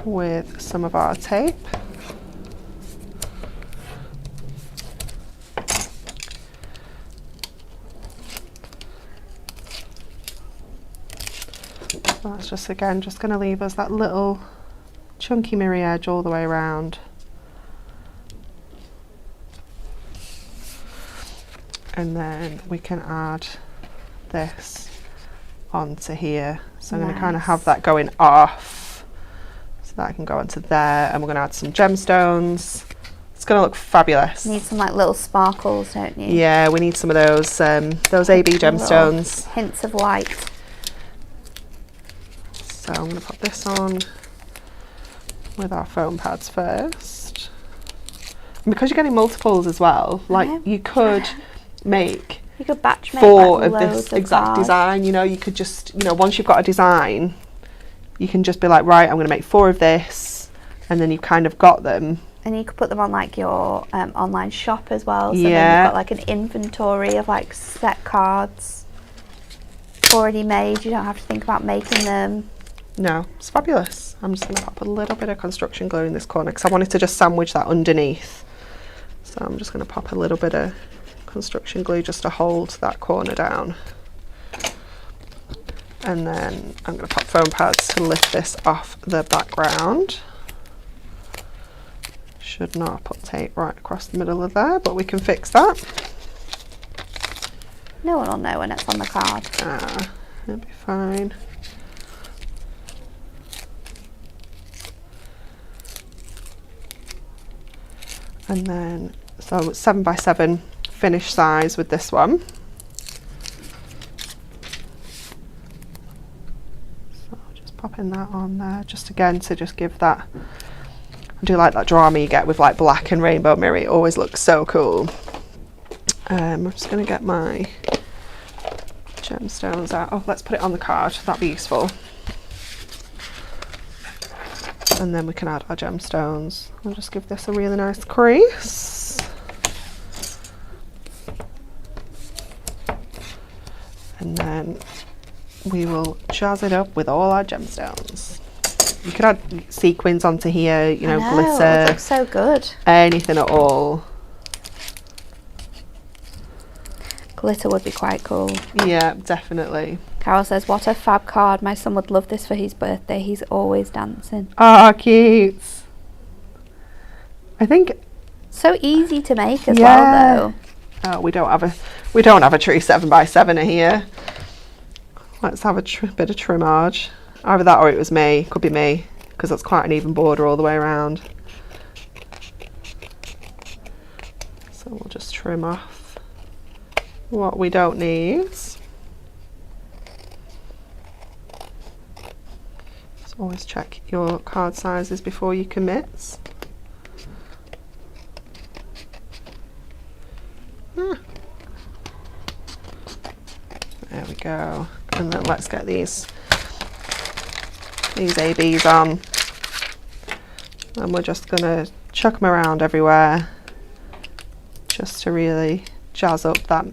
with some of our tape. So that's just again just going to leave us that little chunky mirror edge all the way around. And then we can add this onto here. So I'm going to kind of have that going off so that I can go onto there, and we're going to add some gemstones. It's going to look fabulous. You need some like little sparkles, don't you? Yeah, we need some of those AB gemstones. Hints of light. So I'm going to put this on with our foam pads first. And because you're getting multiples as well, like you could make you could batch make 4 like of this exact cards. design. You know, you could just, you know, once you've got a design, you can just be like, right, I'm going to make 4 of this, and then you've kind of got them. And you could put them on like your online shop as well. So Yeah. then you've got like an inventory of like set cards already made. You don't have to think about making them. No, it's fabulous. I'm just going to pop a little bit of construction glue in this corner because I wanted to just sandwich that underneath. So I'm just going to pop a little bit of construction glue just to hold that corner down. And then I'm going to pop foam pads to lift this off the background. Should not put tape right across the middle of there, but we can fix that. No one will know when it's on the card. Ah, it'll be fine. And then, so 7x7 finish size with this one. So just popping that on there, just again to just give that, I do like that drama you get with like black and rainbow mirror, it always looks so cool. I'm just going to get my gemstones out. Oh, let's put it on the card, that'd be useful. And then we can add our gemstones. I'll just give this a really nice crease. And then we will jazz it up with all our gemstones. You could add sequins onto here, you know, glitter. It looks so good. Anything at all. Glitter would be quite cool. Yeah, definitely. Carol says, what a fab card. My son would love this for his birthday. He's always dancing. Oh, cute. I think so easy to make as well, though. Oh, we don't have a true 7x7 here. Let's have a bit of trimmage. Either that or it was me. Could be me, because that's quite an even border all the way around. So we'll just trim off what we don't need. Always check your card sizes before you commit. There we go. And then let's get these ABs on. And we're just gonna chuck them around everywhere just to really jazz up that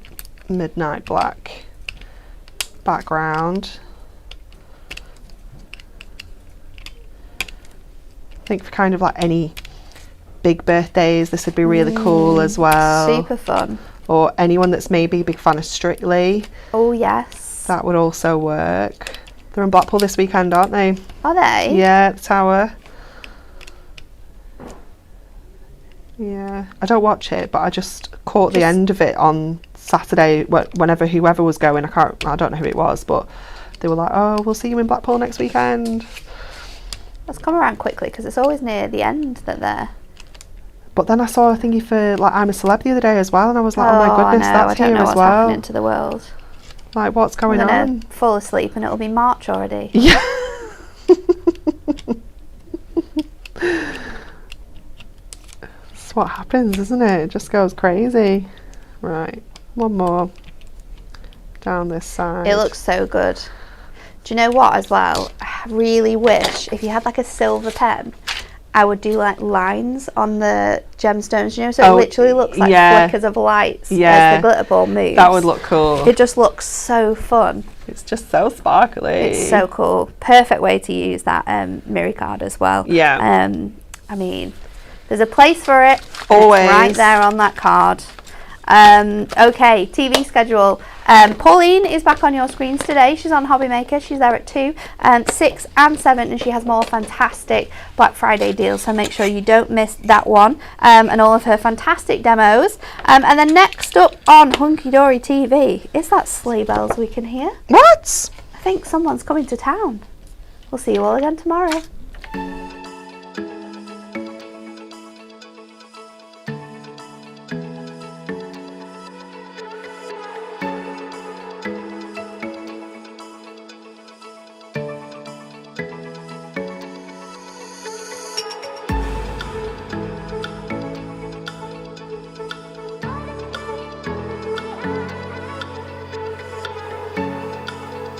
midnight black background. I think for kind of like any big birthdays, this would be really cool as well. Super fun. Or anyone that's maybe a big fan of Strictly. Oh, yes. That would also work. They're in Blackpool this weekend, aren't they? Are they? Yeah, the Tower. Yeah, I don't watch it, but I just caught the end of it on Saturday. Whenever whoever was going, I don't know who it was, but they were like, "Oh, we'll see you in Blackpool next weekend." Let's come around quickly because it's always near the end that they're. But then I saw a thingy for like I'm a Celeb the other day as well, and I was like, "Oh my goodness, that's here as well." I don't know what's happening to the world. Like, what's going on? I'm gonna fall asleep and it'll be March already. Yeah. That's what happens, isn't it? It just goes crazy. Right, one more down this side. It looks so good. Do you know what as well? I really wish if you had like a silver pen, I would do like lines on the gemstones, you know, so it literally looks like flickers of lights as the glitter ball moves. That would look cool. It just looks so fun. It's just so sparkly. It's so cool. Perfect way to use that mirror card as well. Yeah. I mean, there's a place for it. Always. It's right there on that card. Okay, TV schedule. Pauline is back on your screens today. She's on Hobby Maker. She's there at 2, 6 and 7, and she has more fantastic Black Friday deals, so make sure you don't miss that one, and all of her fantastic demos. And then next up on Hunky Dory TV is that sleigh bells we can hear. What? I think someone's coming to town. We'll see you all again tomorrow.